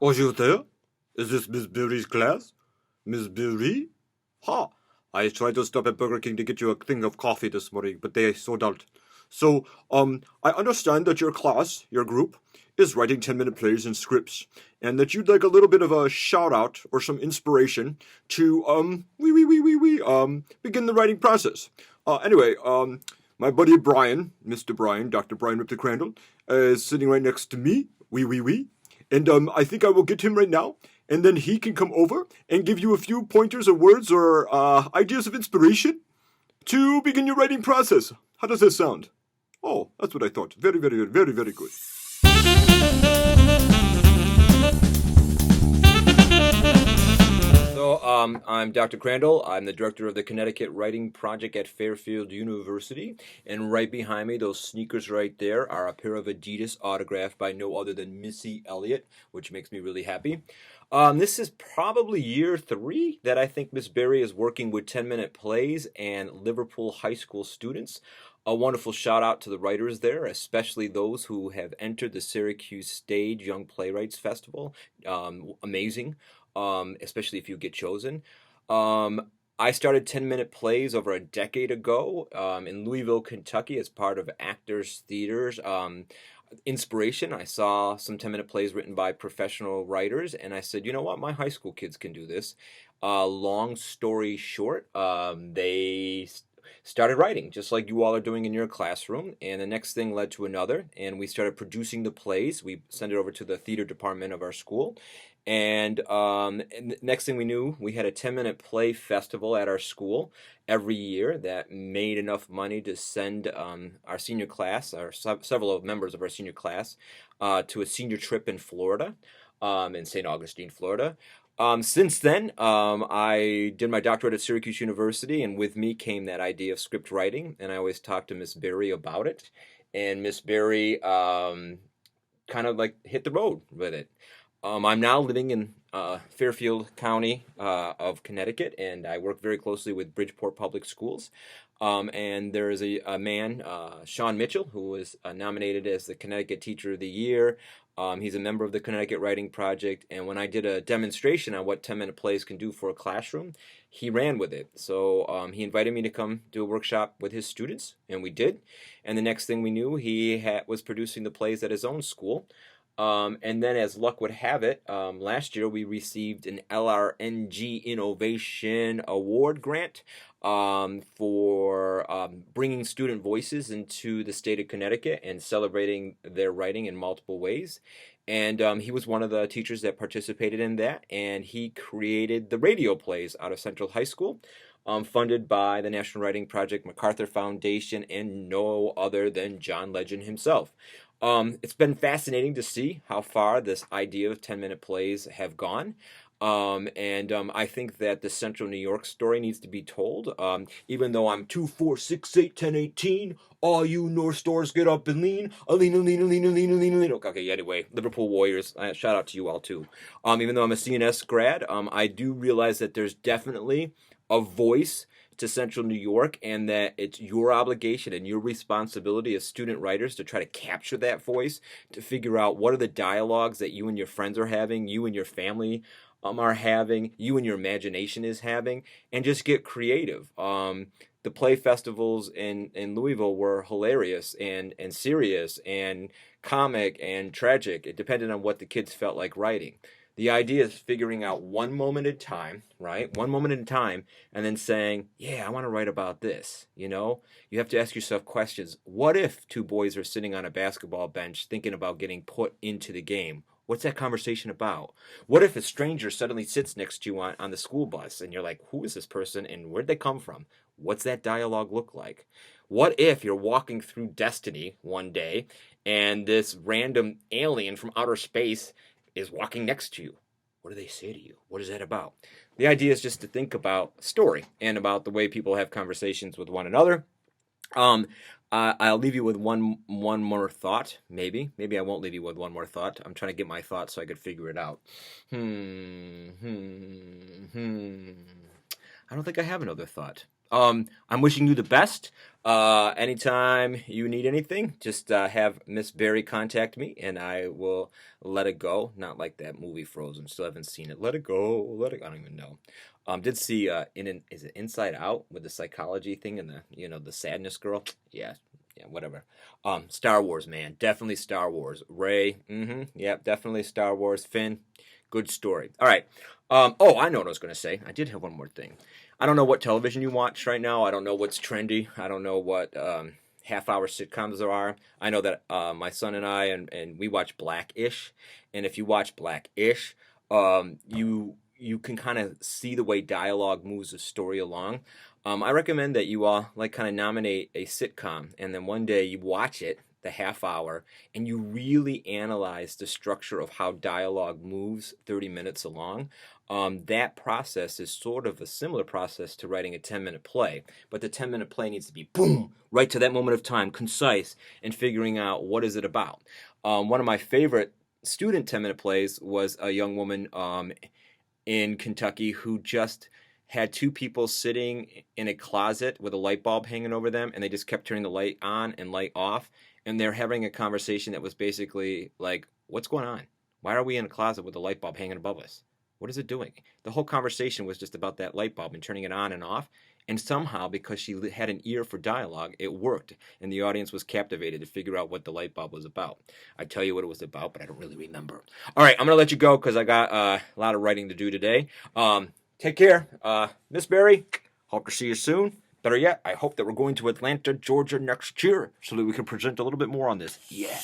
Are you there? Is this Miss Berry's class? Miss Berry? Ha! I tried to stop at Burger King to get you a thing of coffee this morning, but they sold out. So, I understand that your class, your group, is writing 10-minute plays and scripts, and that you'd like a little bit of a shout out or some inspiration to, begin the writing process. Anyway, my buddy Brian, Mr. Brian, Dr. Brian Rip the Crandall, is sitting right next to me. And I think I will get him right now, and then he can come over and give you a few pointers or words or ideas of inspiration to begin your writing process. How does that sound? Oh, that's what I thought. Very, very good. Very, very good. So, I'm Dr. Crandall. I'm the director of the Connecticut Writing Project at Fairfield University. And right behind me, those sneakers right there are a pair of Adidas autographed by no other than Missy Elliott, which makes me really happy. This is probably year 3 that I think Miss Berry is working with 10-minute plays and Liverpool high school students. A wonderful shout out to the writers there, especially those who have entered the Syracuse Stage Young Playwrights Festival. Amazing. Especially if you get chosen. I started 10-minute plays over a decade ago in Louisville, Kentucky, as part of Actors Theater's inspiration. I saw some 10-minute plays written by professional writers, and I said, you know what, my high school kids can do this. Long story short, they started writing, just like you all are doing in your classroom, and the next thing led to another, and we started producing the plays. We sent it over to the theater department of our school, and next thing we knew, we had a 10-minute play festival at our school every year that made enough money to send our senior class, several members of our senior class, to a senior trip in Florida, in St. Augustine, Florida. Since then, I did my doctorate at Syracuse University, and with me came that idea of script writing, and I always talked to Miss Berry about it, and Miss Berry kind of like hit the road with it. I'm now living in Fairfield County of Connecticut, and I work very closely with Bridgeport Public Schools. And there is a man, Sean Mitchell, who was nominated as the Connecticut Teacher of the Year. He's a member of the Connecticut Writing Project, and when I did a demonstration on what 10-minute plays can do for a classroom, he ran with it. So he invited me to come do a workshop with his students, and we did. And the next thing we knew, he was producing the plays at his own school. And then, as luck would have it, last year we received an LRNG Innovation Award grant for bringing student voices into the state of Connecticut and celebrating their writing in multiple ways. And he was one of the teachers that participated in that, and he created the radio plays out of Central High School, funded by the National Writing Project, MacArthur Foundation, and no other than John Legend himself. It's been fascinating to see how far this idea of 10-minute plays have gone. I think that the Central New York story needs to be told. Even though I'm 2, 4, 6, 8, 10, 18, all you North Stars get up and lean. Lean. Okay, anyway, Liverpool Warriors, shout out to you all too. Even though I'm a CNS grad, I do realize that there's definitely a voice to Central New York, and that it's your obligation and your responsibility as student writers to try to capture that voice, to figure out what are the dialogues that you and your friends are having, you and your family are having, you and your imagination is having, and just get creative. The play festivals in Louisville were hilarious and serious and comic and tragic. It depended on what the kids felt like writing. The idea is figuring out one moment at a time, right? One moment at a time, and then saying, yeah, I want to write about this. You know, you have to ask yourself questions. What if 2 boys are sitting on a basketball bench thinking about getting put into the game? What's that conversation about? What if a stranger suddenly sits next to you on the school bus and you're like, who is this person and where'd they come from? What's that dialogue look like? What if you're walking through Destiny one day and this random alien from outer space is walking next to you? What do they say to you? What is that about? The idea is just to think about story and about the way people have conversations with one another. I'll leave you with one more thought. Maybe I won't leave you with one more thought. I'm trying to get my thoughts so I could figure it out. I don't think I have another thought. I'm wishing you the best. Anytime you need anything, just have Miss Berry contact me, and I will let it go. Not like that movie Frozen. Still haven't seen it. Let it go. Let it. I don't even know. Did see is it Inside Out with the psychology thing and the sadness girl. Yeah, yeah, whatever. Star Wars, man, definitely Star Wars. Ray, yeah, definitely Star Wars. Finn, good story. All right. Oh, I know what I was gonna say. I did have one more thing. I don't know what television you watch right now. I don't know what's trendy. I don't know what half-hour sitcoms there are. I know that my son and I and we watch Blackish, and if you watch Blackish, you can kind of see the way dialogue moves the story along. I recommend that you all like kind of nominate a sitcom, and then one day you watch it, the half hour, and you really analyze the structure of how dialogue moves 30 minutes along. That process is sort of a similar process to writing a 10-minute play, but the 10-minute play needs to be boom, right to that moment of time, concise, and figuring out what is it about. One of my favorite student 10-minute plays was a young woman in Kentucky who just had two people sitting in a closet with a light bulb hanging over them, and they just kept turning the light on and light off, and they're having a conversation that was basically like, what's going on? Why are we in a closet with a light bulb hanging above us? What is it doing? The whole conversation was just about that light bulb and turning it on and off. And somehow, because she had an ear for dialogue, it worked. And the audience was captivated to figure out what the light bulb was about. I tell you what it was about, but I don't really remember. All right, I'm going to let you go because I got a lot of writing to do today. Take care. Miss Berry, hope to see you soon. Better yet, I hope that we're going to Atlanta, Georgia next year so that we can present a little bit more on this. Yeah.